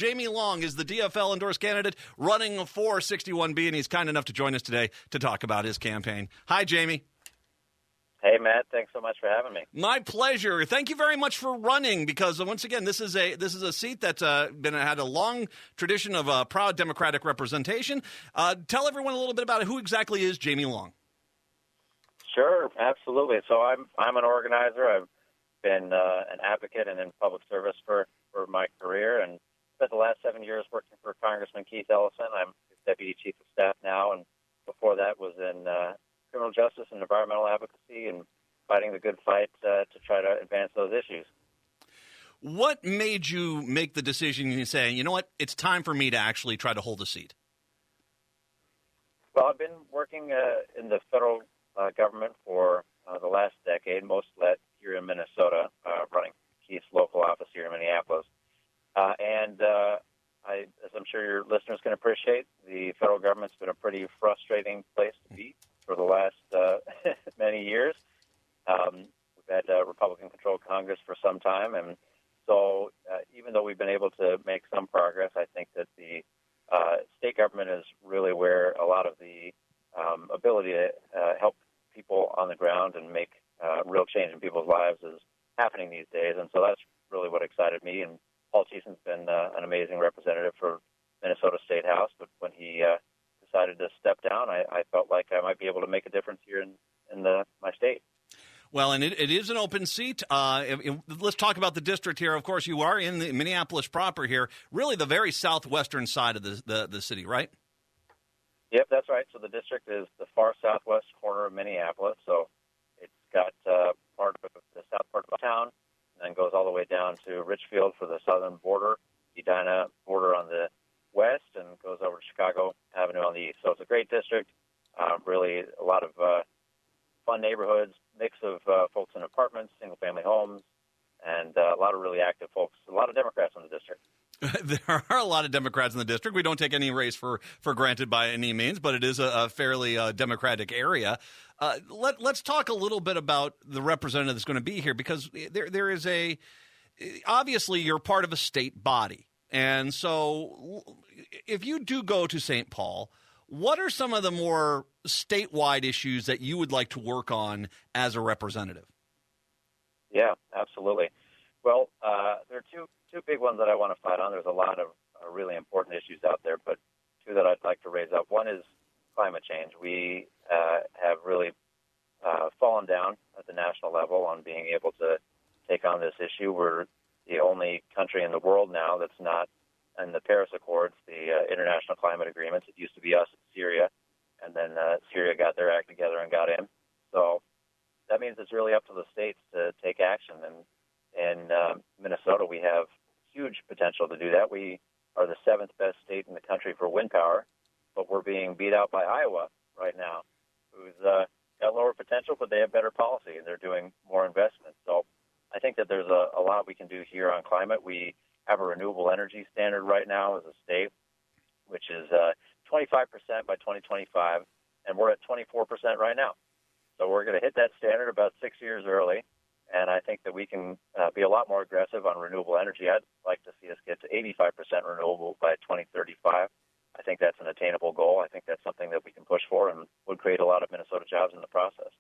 Jamie Long is the DFL endorsed candidate running for 61B, and he's kind enough to join us today to talk about his campaign. Hi, Jamie. Hey, Matt. Thanks so much for having me. My pleasure. Thank you very much for running, because once again, this is a seat that's had a long tradition of proud Democratic representation. Tell everyone a little bit about who exactly is Jamie Long. Sure, absolutely. So I'm an organizer. I've been an advocate and in public service for my career, and spent the last 7 years working for Congressman Keith Ellison. I'm his deputy chief of staff now, and before that was in criminal justice and environmental advocacy and fighting the good fight to try to advance those issues. What made you make the decision and say, you know what, it's time for me to actually try to hold a seat? Well, I've been working in the federal government for the last decade, most of that here in Minnesota, running Keith's local office here in Minneapolis. As I'm sure your listeners can appreciate, the federal government's been a pretty frustrating place to be for the last many years. We've had a Republican-controlled Congress for some time, and so even though we've been able to make some progress, I think that the state government is really where a lot of the ability to help people on the ground and make real change in people's lives is happening these days, and so that's really what excited me. And Paul Thiessen's been an amazing representative for Minnesota State House, but when he decided to step down, I felt like I might be able to make a difference here in my state. Well, and it is an open seat. Let's talk about the district here. Of course, you are in the Minneapolis proper here, really the very southwestern side of the city, right? Yep, that's right. So the district is the far southwest corner of Minneapolis. So it's got part of the south part of the town, and then goes all the way down to Richfield for the southern border, Edina border on the west, and goes over to Chicago Avenue on the east. So it's a great district, really a lot of fun neighborhoods, mix of folks in apartments, single-family homes, and a lot of really active folks, a lot of Democrats in the district. There are a lot of Democrats in the district. We don't take any race for granted by any means, but it is a fairly Democratic area. Let's talk a little bit about the representative that's going to be here, because there is obviously you're part of a state body. And so if you do go to St. Paul, what are some of the more statewide issues that you would like to work on as a representative? Yeah, absolutely. Well, there are two big ones that I want to fight on. There's a lot of really important issues out there, but two that I'd like to raise up. One is climate change. We have really fallen down at the national level on being able to take on this issue. We're the only country in the world now that's not in the Paris Accords, the international climate agreements. It used to be us and Syria, and then Syria got their act together and got in. So that means it's really up to the states to take action. And in Minnesota, we have huge potential to do that. We are the seventh best state in the country for wind power, but we're being beat out by Iowa right now, who's got lower potential, but they have better policy, and they're doing more investment. So I think that there's a lot we can do here on climate. We have a renewable energy standard right now as a state, which is 25% by 2025, and we're at 24% right now. So we're going to hit that standard about 6 years early, and I think that we can be a lot more aggressive on renewable energy. I'd like to see us get to 85% renewable by 2035. I think that's an attainable goal. I think that's something that we can push for and would create a lot of Minnesota jobs in the process.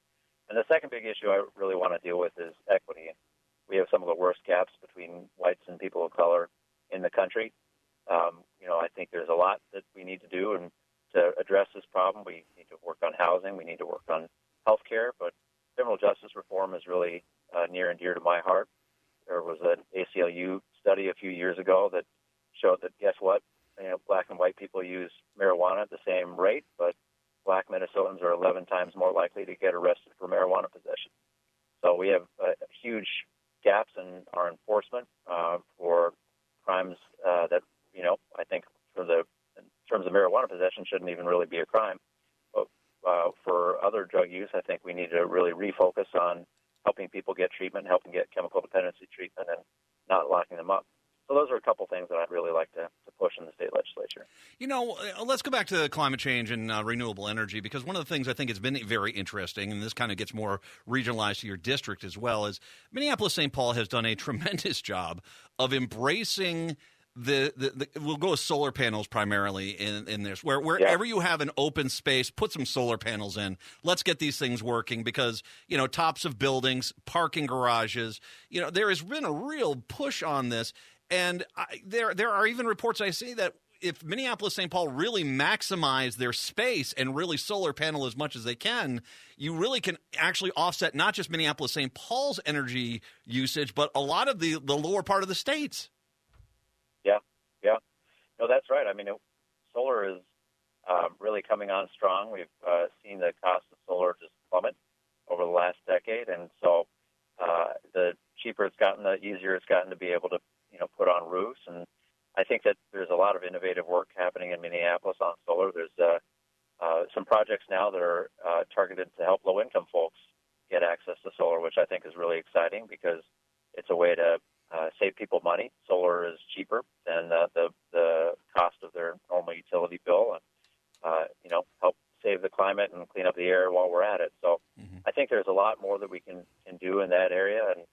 And the second big issue I really want to deal with is equity. We have some of the worst gaps between whites and people of color in the country. I think there's a lot that we need to do, and to address this problem, we need to work on housing, we need to work on health care, but criminal justice reform is really near and dear to my heart. There was an ACLU study a few years ago that showed that, guess what, black and white people use marijuana at the same rate, but black Minnesotans are 11 times more likely to get arrested for marijuana possession. So we have huge gaps in our enforcement for crimes that, I think in terms of marijuana possession shouldn't even really be a crime. But for other drug use, I think we need to really refocus on helping people get treatment, helping get chemical dependency treatment, and not locking them up. So those are a couple things that I'd really like to push in the state legislature. Let's go back to climate change and renewable energy, because one of the things I think has been very interesting, and this kind of gets more regionalized to your district as well, is Minneapolis-St. Paul has done a tremendous job of embracing we'll go with solar panels primarily in this. Wherever you have an open space, put some solar panels in. Let's get these things working because, tops of buildings, parking garages, there has been a real push on this. And there are even reports I see that if Minneapolis, St. Paul really maximize their space and really solar panel as much as they can, you really can actually offset not just Minneapolis, St. Paul's energy usage, but a lot of the lower part of the states. Yeah. No, that's right. I mean, solar is really coming on strong. We've seen the cost of solar just plummet over the last decade. And so the cheaper it's gotten, the easier it's gotten to be able to, put on roofs. And I think that there's a lot of innovative work happening in Minneapolis on solar. There's some projects now that are targeted to help low-income folks get access to solar, which I think is really exciting because it's a way to save people money. Solar is cheaper than the cost of their normal utility bill, and help save the climate and clean up the air while we're at it. So I think there's a lot more that we can do in that area, and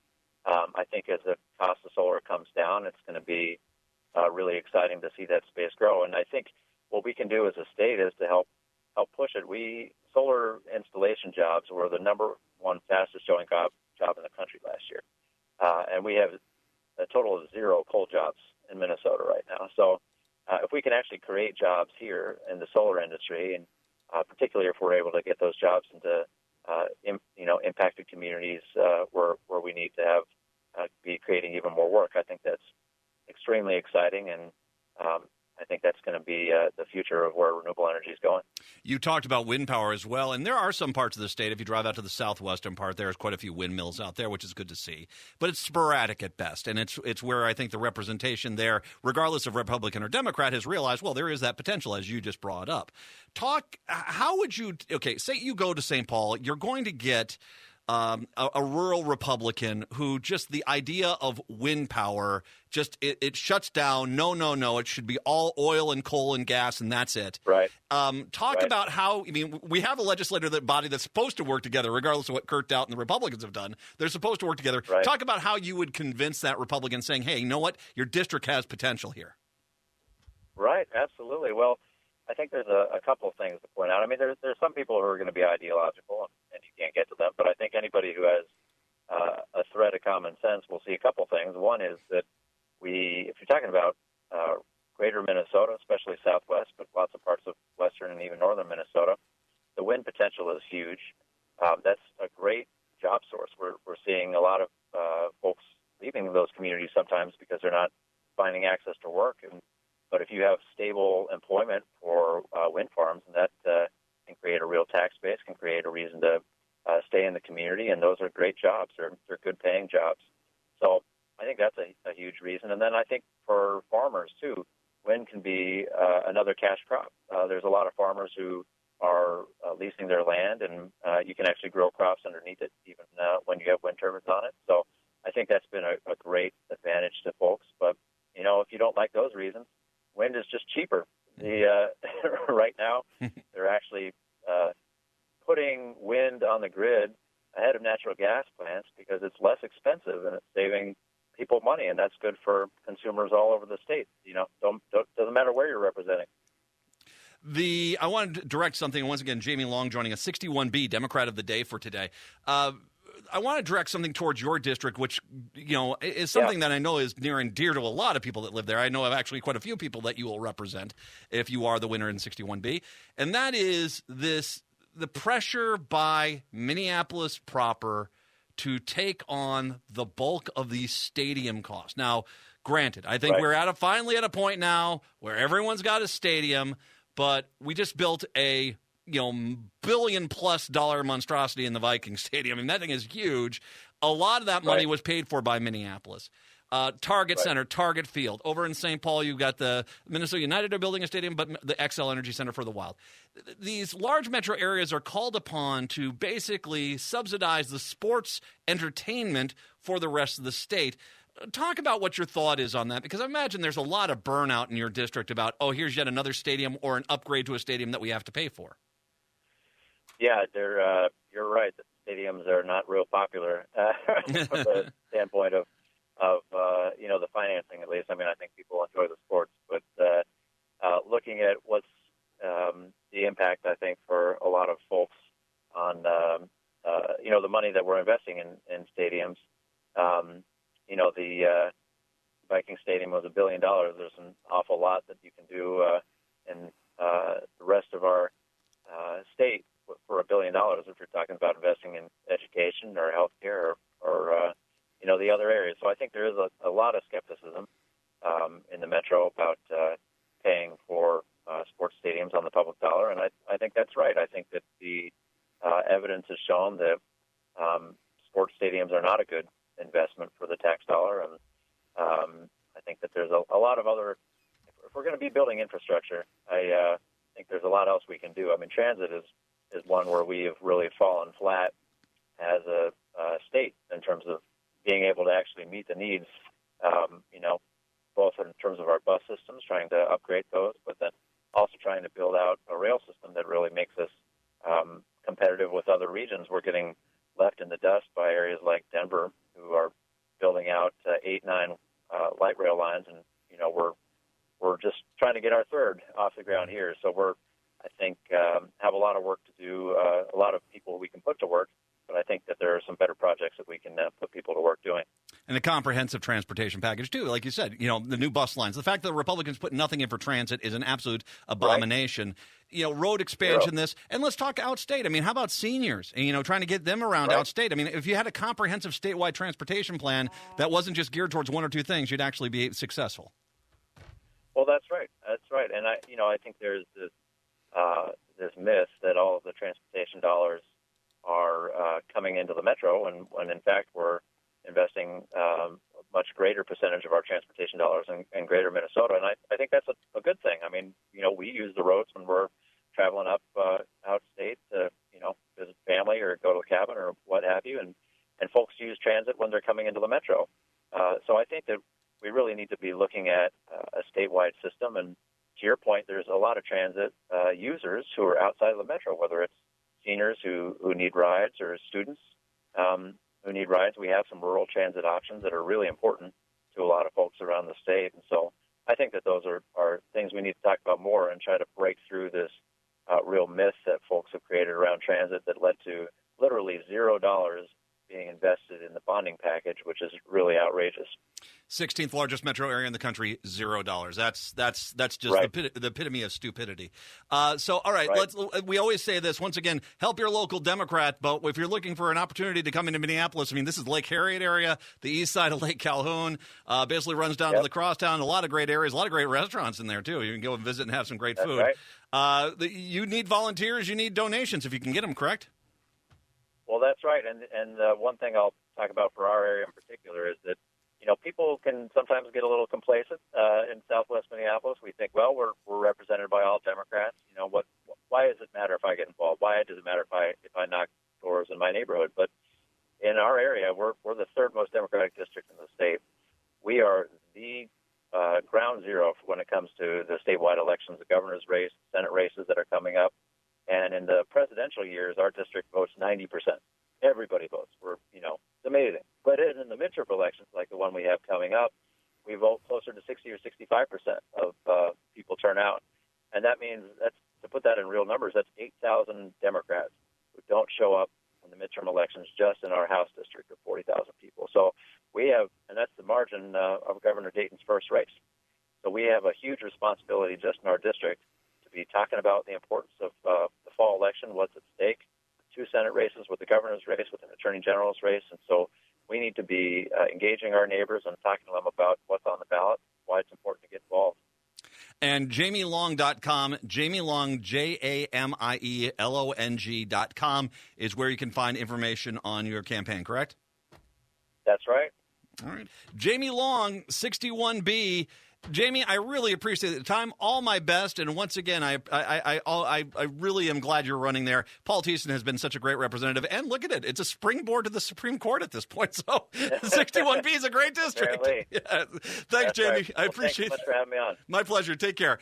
I think as the cost of solar comes down, it's going to be really exciting to see that space grow. And I think what we can do as a state is to help push it. Solar installation jobs were the number one fastest showing job in the country last year, and we have a total of 0 coal jobs in Minnesota right now. So if we can actually create jobs here in the solar industry, and particularly if we're able to get those jobs into impacted communities where we need to be creating even more work, I think that's extremely exciting, and I think that's going to be the future of where renewable energy is going. You talked about wind power as well, and there are some parts of the state. If you drive out to the southwestern part, there's quite a few windmills out there, which is good to see. But it's sporadic at best, and it's where I think the representation there, regardless of Republican or Democrat, has realized, well, there is that potential, as you just brought up. How would you – say you go to St. Paul, you're going to get – a rural Republican who just the idea of wind power just it shuts down. No. It should be all oil and coal and gas, and that's it. Right. Talk about how. I mean, we have a legislative body that's supposed to work together, regardless of what Kurt Doubt and the Republicans have done. They're supposed to work together. Right. Talk about how you would convince that Republican, saying, "Hey, you know what? Your district has potential here." Right. Absolutely. Well, I think there's a couple of things to point out. I mean, there's some people who are going to be ideological, and you can't get to them. But I think anybody who has a thread of common sense will see a couple of things. One is that if you're talking about greater Minnesota, especially southwest, but lots of parts of western and even northern Minnesota, the wind potential is huge. That's a great job source. We're seeing a lot of folks leaving those communities sometimes because they're not finding access to work. But if you have stable employment for wind farms, and that can create a real tax base, can create a reason to stay in the community, and those are great jobs. They're good-paying jobs. So I think that's a huge reason. And then I think for farmers, too, wind can be another cash crop. There's a lot of farmers who are leasing their land, and you can actually grow crops underneath it even when you have wind turbines on it. So I think that's been a great advantage to folks. But, if you don't like those reasons, wind is just cheaper. Right now, they're actually putting wind on the grid ahead of natural gas plants because it's less expensive and it's saving people money, and that's good for consumers all over the state. Doesn't matter where you're representing. I wanted to direct something, once again, Jamie Long joining us, 61B, Democrat of the Day for today. I want to direct something towards your district, which, is something that I know is near and dear to a lot of people that live there. I know of actually quite a few people that you will represent if you are the winner in 61B. And that is the pressure by Minneapolis proper to take on the bulk of these stadium costs. Now, granted, I think we're finally at a point now where everyone's got a stadium, but we just built a $billion-plus monstrosity in the Viking Stadium. I mean, that thing is huge. A lot of that money was paid for by Minneapolis. Target Center, Target Field. Over in St. Paul, you've got the Minnesota United are building a stadium, but the XL Energy Center for the Wild. These large metro areas are called upon to basically subsidize the sports entertainment for the rest of the state. Talk about what your thought is on that, because I imagine there's a lot of burnout in your district about, here's yet another stadium or an upgrade to a stadium that we have to pay for. Yeah, you're right. The stadiums are not real popular from the standpoint of of the financing, at least. I mean, I think people enjoy the sports, but looking at what's the impact, I think, for a lot of folks on the money that we're investing in stadiums. The Viking Stadium was $1 billion. There's an awful lot that you can do in the rest of our state for $1 billion if you're talking about investing in education or healthcare or the other areas. So I think there is a lot of skepticism in the metro about paying for sports stadiums on the public dollar, and I think that's right. I think that the evidence has shown that sports stadiums are not a good investment for the tax dollar, and I think that there's a lot of other. If we're going to be building infrastructure, I think there's a lot else we can do. I mean, transit is one where we have really fallen flat as a state in terms of being able to actually meet the needs, both in terms of our bus systems, trying to upgrade those, but then also trying to build out a rail system that really makes us competitive with other regions. We're getting left in the dust by areas like Denver, who are building out 8, 9 light rail lines, and we're just trying to get our third off the ground here. So I think, have a lot of work to do, a lot of people we can put to work, but I think that there are some better projects that we can put people to work doing. And a comprehensive transportation package, too. Like you said, the new bus lines. The fact that the Republicans put nothing in for transit is an absolute abomination. Right. Road expansion, this. And let's talk outstate. I mean, how about seniors? And, trying to get them around outstate. I mean, if you had a comprehensive statewide transportation plan that wasn't just geared towards one or two things, you'd actually be successful. Well, that's right. That's right. And I think there's this myth that all of the transportation dollars are coming into the metro, when in fact we're investing a much greater percentage of our transportation dollars in greater Minnesota. And I think that's a good thing. I mean, we use the roads when we're traveling up outstate to, visit family or go to a cabin or what have you. And folks use transit when they're coming into the metro. So I think that we really need to be looking at a statewide system. And to your point, there's a lot of transit users who are outside of the metro, whether it's seniors who need rides or students who need rides. We have some rural transit options that are really important to a lot of folks around the state. And so I think that those are things we need to talk about more and try to break through this real myth that folks have created around transit that led to literally $0 being invested in the bonding package, which is really outrageous. 16th largest metro area in the country, $0. That's just right. the epitome of stupidity. So, all right, we always say this, once again, help your local Democrat, but if you're looking for an opportunity to come into Minneapolis, I mean, this is Lake Harriet area, the east side of Lake Calhoun, basically runs down to the crosstown, a lot of great areas, a lot of great restaurants in there, too. You can go and visit and have some great food. Right. You need volunteers, you need donations if you can get them, correct? Well, that's right. And one thing I'll talk about for our area in particular is that, people can sometimes get a little complacent in Southwest Minneapolis. We think, well, we're represented by all Democrats. Why does it matter if I get involved? Why does it matter if I knock doors in my neighborhood? But in our area, we're the third most Democratic district in the state. We are the ground zero when it comes to the statewide elections, the governor's race, Senate races that are coming up. And in the presidential years, our district votes 90%. Everybody votes. It's amazing. But in the midterm elections, like the one we have coming up, we vote closer to 60 or 65% of people turn out. And that means, to put that in real numbers, that's 8,000 Democrats who don't show up in the midterm elections just in our House district of 40,000 people. So we have, and that's the margin of Governor Dayton's first race. So we have a huge responsibility just in our district to be talking about the importance of the fall election, what's at stake, 2 Senate races with the governor's race, with an attorney general's race. And so we need to be engaging our neighbors and talking to them about what's on the ballot, why it's important to get involved. And JamieLong.com, Jamie Long, JamieLong.com is where you can find information on your campaign, correct? That's right. All right. Jamie Long, 61B. Jamie, I really appreciate the time. All my best, and once again, I really am glad you're running there. Paul Thiessen has been such a great representative, and look at it; it's a springboard to the Supreme Court at this point. So, 61B is a great district. Yeah. Thanks, Jamie. Right. I appreciate it. Thanks so much for having me on. My pleasure. Take care.